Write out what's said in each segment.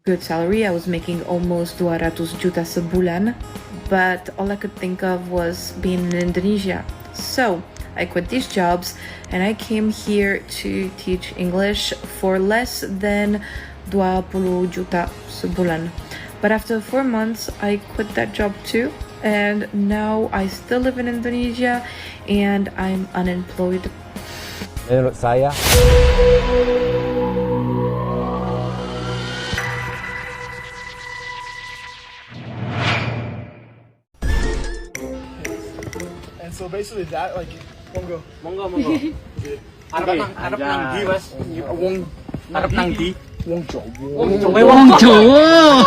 good salary. I was making almost 200 juta sebulan, but all I could think of was being in Indonesia. So I quit these jobs and I came here to teach English for less than 20 juta sebulan. But after 4 months, I quit that job too. And now I still live in Indonesia and I'm unemployed. Menurut saya, and so basically that like monggo. Arep nang ndi, Mas? Wong arep nang ndi? Wong Jawa. Wong Jawa.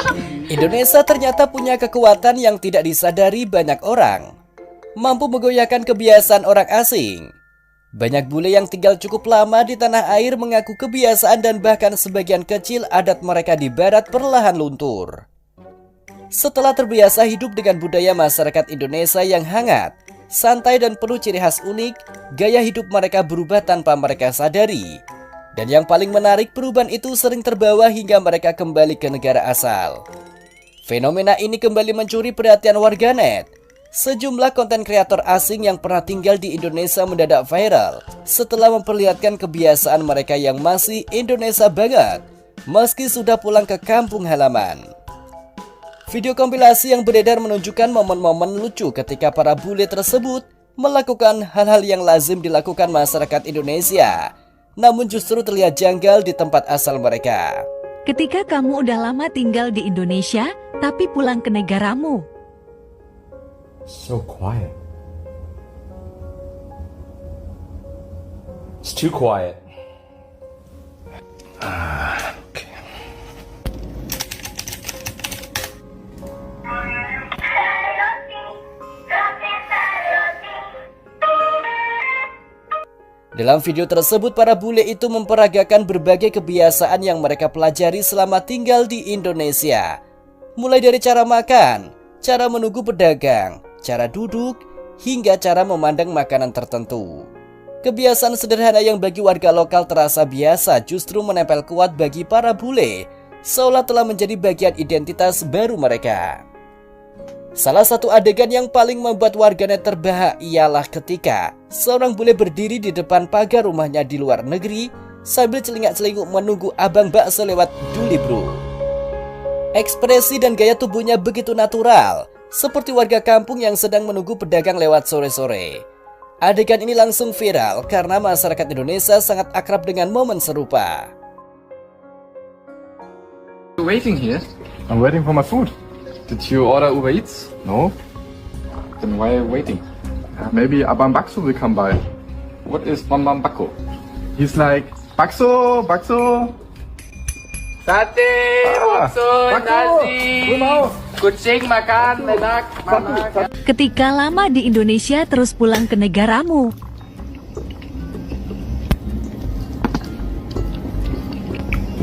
Indonesia ternyata punya kekuatan yang tidak disadari banyak orang. Mampu menggoyahkan kebiasaan orang asing. Banyak bule yang tinggal cukup lama di tanah air mengaku kebiasaan dan bahkan sebagian kecil adat mereka di barat perlahan luntur. Setelah terbiasa hidup dengan budaya masyarakat Indonesia yang hangat, santai dan penuh ciri khas unik, gaya hidup mereka berubah tanpa mereka sadari. Dan yang paling menarik, perubahan itu sering terbawa hingga mereka kembali ke negara asal. Fenomena ini kembali mencuri perhatian warganet. Sejumlah konten kreator asing yang pernah tinggal di Indonesia mendadak viral setelah memperlihatkan kebiasaan mereka yang masih Indonesia banget, meski sudah pulang ke kampung halaman. Video kompilasi yang beredar menunjukkan momen-momen lucu ketika para bule tersebut melakukan hal-hal yang lazim dilakukan masyarakat Indonesia, namun justru terlihat janggal di tempat asal mereka. Ketika kamu udah lama tinggal di Indonesia, tapi pulang ke negaramu. so quiet. It's too quiet. Okay. Dalam video tersebut, para bule itu memperagakan berbagai kebiasaan yang mereka pelajari selama tinggal di Indonesia. Mulai dari cara makan, cara menunggu pedagang, cara duduk, hingga cara memandang makanan tertentu. Kebiasaan sederhana yang bagi warga lokal terasa biasa justru menempel kuat bagi para bule, seolah telah menjadi bagian identitas baru mereka. Salah satu adegan yang paling membuat warganet terbahak ialah ketika seorang bule berdiri di depan pagar rumahnya di luar negeri sambil celingak-celinguk menunggu abang bakso lewat Duli Bro. Ekspresi dan gaya tubuhnya begitu natural, seperti warga kampung yang sedang menunggu pedagang lewat sore-sore. Adegan ini langsung viral karena masyarakat Indonesia sangat akrab dengan momen serupa. Waiting here? I'm waiting for my food. Did you order Uber Eats? No? Then why are you waiting? Maybe Abang Bakso will come by. What is Bambam Bako? He's like, Bakso, Bakso. Sate, bakso, nasi. Gue mau. Kucing makan, enak, makan. Ketika lama di Indonesia terus pulang ke negaramu.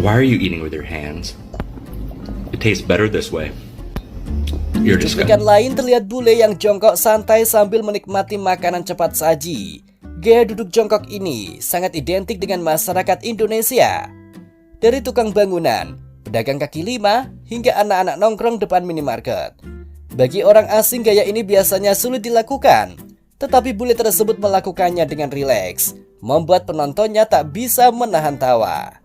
Why are you eating with your hands? It tastes better this way. You're Di cuplikan lain terlihat bule yang jongkok santai sambil menikmati makanan cepat saji. Gaya duduk jongkok ini sangat identik dengan masyarakat Indonesia. Dari tukang bangunan, pedagang kaki lima, hingga anak-anak nongkrong depan minimarket. Bagi orang asing gaya ini biasanya sulit dilakukan, tetapi bule tersebut melakukannya dengan rileks, membuat penontonnya tak bisa menahan tawa.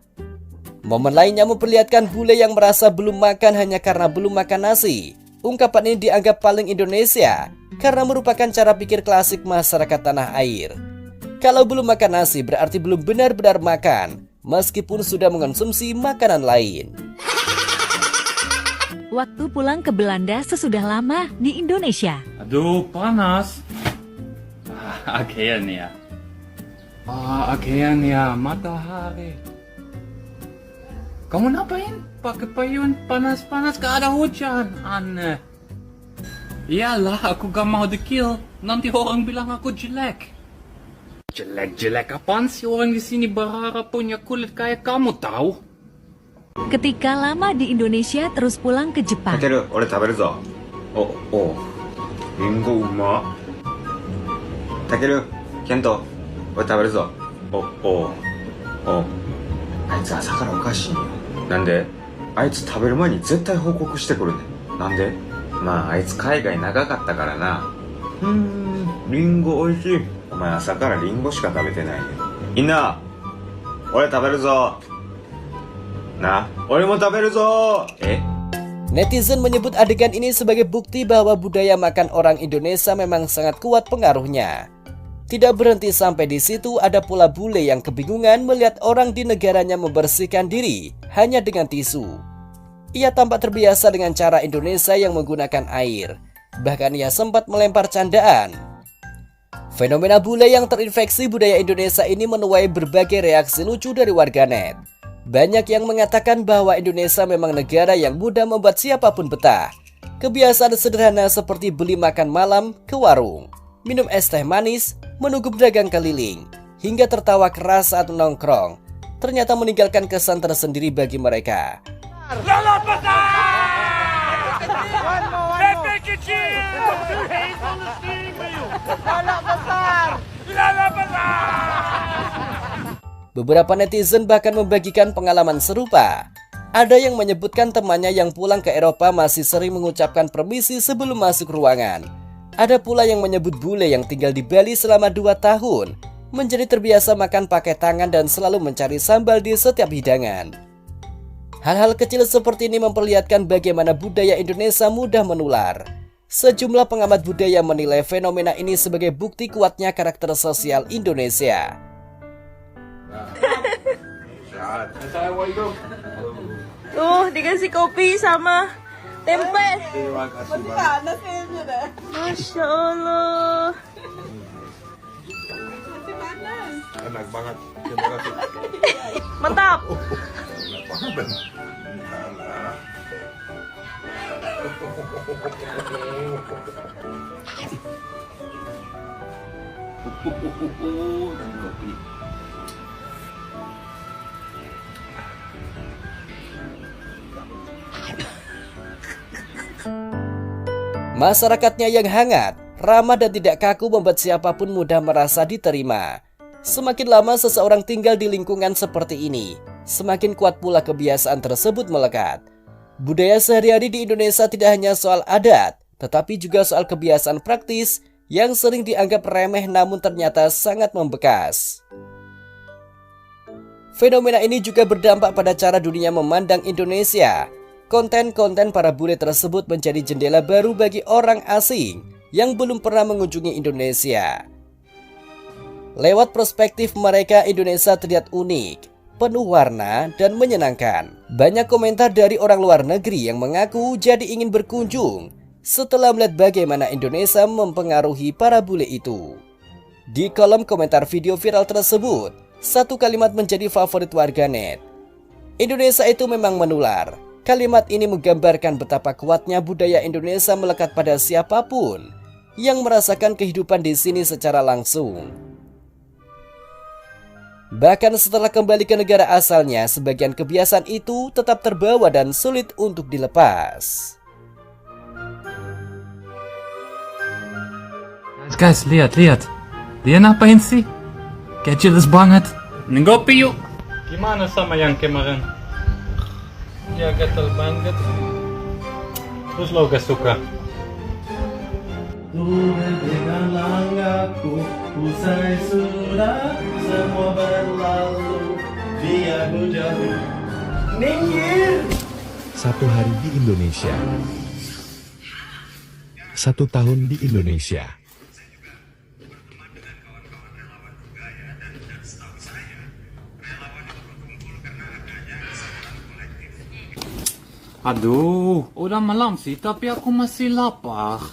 Momen lainnya memperlihatkan bule yang merasa belum makan hanya karena belum makan nasi. Ungkapan ini dianggap paling Indonesia karena merupakan cara pikir klasik masyarakat tanah air. Kalau belum makan nasi berarti belum benar-benar makan, meskipun sudah mengonsumsi makanan lain. Waktu pulang ke Belanda sesudah lama di Indonesia. Aduh, panas. Akean ya. Akean ya, matahari. Kamu ngapain? Pakai payung panas-panas, gak ada hujan. Aneh. Iyalah, aku gak mau di-kill. Nanti orang bilang aku jelek. Jelek-jelek apaan sih, orang di sini berharap punya kulit kayak kamu tahu? Ketika lama di Indonesia terus pulang ke Jepang. Takeru, ore taberu zo. Oh. Ringo uma. Takeru, Kento, ore taberu zo. Oh. あいつ朝からおかしいよ。なんであいつ食べる前に絶対報告してくるね。なんで？まああいつ海外長かったからな。リンゴ美味しい。お前朝からリンゴしか食べてないね。みんな、俺食べるぞ。な、俺も食べるぞ。Netizen menyebut adegan ini sebagai bukti bahwa budaya makan orang Indonesia memang sangat kuat pengaruhnya. Tidak berhenti sampai di situ, ada pula bule yang kebingungan melihat orang di negaranya membersihkan diri hanya dengan tisu. Ia tampak terbiasa dengan cara Indonesia yang menggunakan air. Bahkan ia sempat melempar candaan. Fenomena bule yang terinfeksi budaya Indonesia ini menuai berbagai reaksi lucu dari warganet. Banyak yang mengatakan bahwa Indonesia memang negara yang mudah membuat siapapun betah. Kebiasaan sederhana seperti beli makan malam ke warung, minum es teh manis, menunggu pedagang keliling, hingga tertawa keras saat nongkrong, ternyata meninggalkan kesan tersendiri bagi mereka. Beberapa netizen bahkan membagikan pengalaman serupa. Ada yang menyebutkan temannya yang pulang ke Eropa masih sering mengucapkan permisi sebelum masuk ruangan. Ada pula yang menyebut bule yang tinggal di Bali selama 2 tahun menjadi terbiasa makan pakai tangan dan selalu mencari sambal di setiap hidangan. Hal-hal kecil seperti ini memperlihatkan bagaimana budaya Indonesia mudah menular. Sejumlah pengamat budaya menilai fenomena ini sebagai bukti kuatnya karakter sosial Indonesia. Tuh, dikasih kopi sama tempe. Masya Allah. Enak banget. Terima kasih. Mantap. Masyarakatnya yang hangat, ramah dan tidak kaku membuat siapapun mudah merasa diterima. Semakin lama seseorang tinggal di lingkungan seperti ini, semakin kuat pula kebiasaan tersebut melekat. Budaya sehari-hari di Indonesia tidak hanya soal adat, tetapi juga soal kebiasaan praktis yang sering dianggap remeh namun ternyata sangat membekas. Fenomena ini juga berdampak pada cara dunia memandang Indonesia. Konten-konten para bule tersebut menjadi jendela baru bagi orang asing yang belum pernah mengunjungi Indonesia. Lewat perspektif mereka, Indonesia terlihat unik, penuh warna, dan menyenangkan. Banyak komentar dari orang luar negeri yang mengaku jadi ingin berkunjung setelah melihat bagaimana Indonesia mempengaruhi para bule itu. Di kolom komentar video viral tersebut, satu kalimat menjadi favorit warganet. Indonesia itu memang menular. Kalimat ini menggambarkan betapa kuatnya budaya Indonesia melekat pada siapapun yang merasakan kehidupan di sini secara langsung. Bahkan setelah kembali ke negara asalnya, sebagian kebiasaan itu tetap terbawa dan sulit untuk dilepas. Guys, lihat. Dia ngapain sih? Kayak jelas banget. Ngopi yuk. Gimana sama yang kemarin? Ya gatal banget. Terus lo gak suka? Tuhan dengarlah aku, usai sudah semua berlalu, biar ku jauh. Minggir. 1 hari di Indonesia. 1 tahun di Indonesia. Aduh, udah malam sih, tapi aku masih lapar.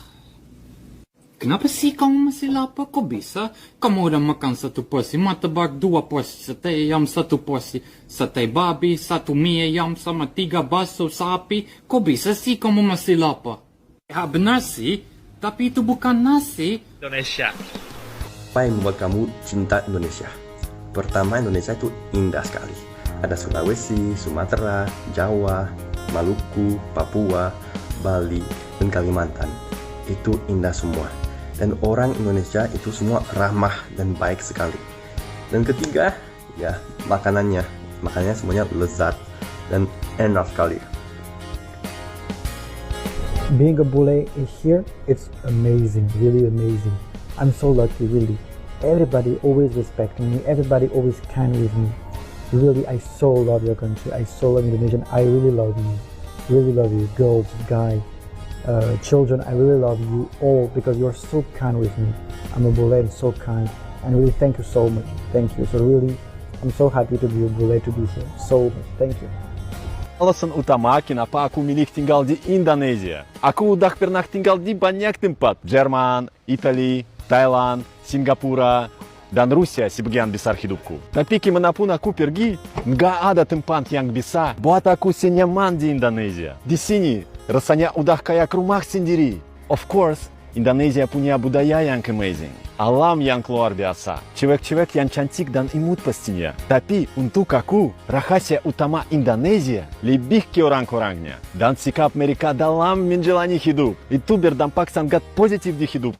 Kenapa sih kamu masih lapar? Kok bisa? Kamu udah makan 1 porsi martabak, 2 porsi sate ayam, 1 porsi sate babi, 1 mie ayam, sama 3 bakso sapi. Kok bisa sih kamu masih lapar? Ya benar sih, tapi itu bukan nasi. Indonesia. Apa yang membuat kamu cinta Indonesia? Pertama, Indonesia itu indah sekali. Ada Sulawesi, Sumatera, Jawa, Maluku, Papua, Bali, dan Kalimantan. Itu indah semua. Dan orang Indonesia itu semua ramah dan baik sekali. Dan ketiga, ya makanannya. Makanannya semuanya lezat dan enak sekali. Being a bule here, it's amazing, really amazing. I'm so lucky, really. Everybody always respect me. Everybody always kind with me. Really, I so love your country. I so love Indonesia. I really love you. Really love you, girls, guys, children. I really love you all because you're so kind with me. I'm a bule and so kind. And really, thank you so much. Thank you. So really, I'm so happy to be a bule, to be here. So much. Thank you. Alasan utama kenapa aku milih tinggal di Indonesia. Aku udah pernah tinggal di banyak tempat. Jerman, Italia, Thailand, Singapura, dan Rusia sebagian besar hidupku. Tapi kemanapun aku pergi, nggak ada tempat yang bisa buat aku senyaman di Indonesia. Di sini, rasanya udah kayak rumah sendiri. Of course, Indonesia punya budaya yang amazing. Alam yang luar biasa. Cewek-cewek yang cantik dan imut pastinya. Tapi untuk aku, rahasia utama Indonesia lebih ke orang-orangnya. Dan sikap mereka dalam menjalani hidup. Itu berdampak sangat positif di hidup.